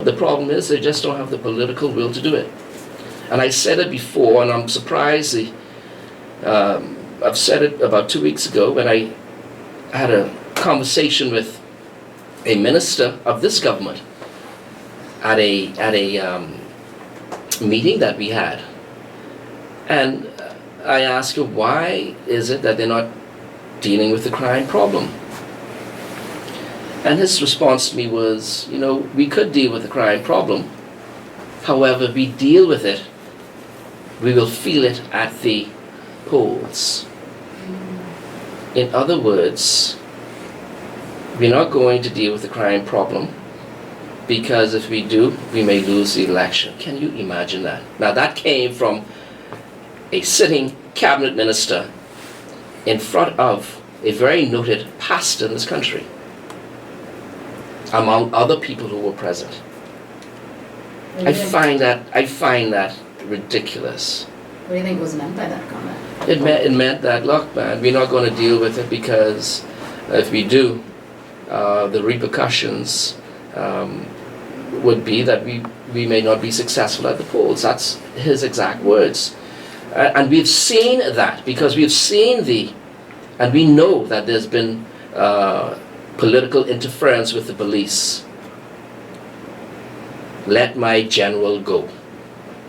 The problem is they just don't have the political will to do it. And I said it before, and I'm surprised. I've said it about 2 weeks ago when I had a conversation with a minister of this government at a meeting that we had. And I asked her, why is it that they're not dealing with the crime problem? And his response to me was, we could deal with the crime problem. However, if we deal with it, we will feel it at the polls. In other words, we're not going to deal with the crime problem because if we do, we may lose the election. Can you imagine that? Now that came from a sitting cabinet minister in front of a very noted pastor in this country, among other people who were present. I find that ridiculous. What do you think was meant by that comment? It meant that, look, man, we're not going to deal with it because if we do, the repercussions would be that we may not be successful at the polls. That's his exact words. And we've seen that because we've seen and we know that there's been political interference with the police. Let my general go.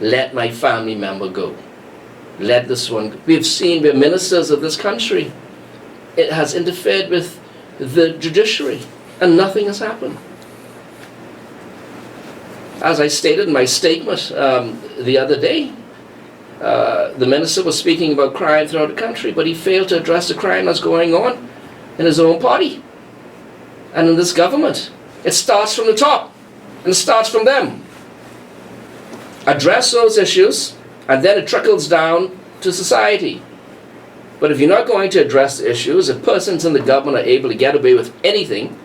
Let my family member go. Let this one go. We've seen where ministers of this country, it has interfered with the judiciary and nothing has happened. As I stated in my statement the other day, the minister was speaking about crime throughout the country, but he failed to address the crime that's going on in his own party and in this government. It starts from the top and it starts from them. Address those issues and then it trickles down to society. But if you're not going to address the issues, if persons in the government are able to get away with anything,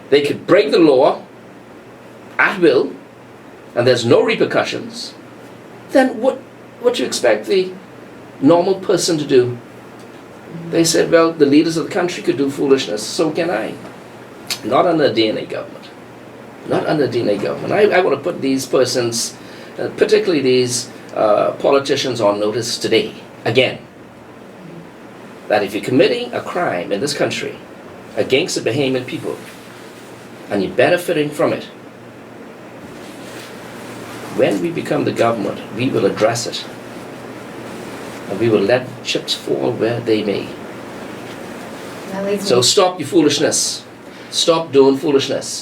they could break the law at will and there's no repercussions, then what do you expect the normal person to do? They said, well, the leaders of the country could do foolishness, so can I. Not under a DNA government. Not under a DNA government. I want to put these persons, particularly these politicians, on notice today, again, that if you're committing a crime in this country against the Bahamian people and you're benefiting from it, when we become the government, we will address it. And we will let chips fall where they may. So stop your foolishness. Stop doing foolishness.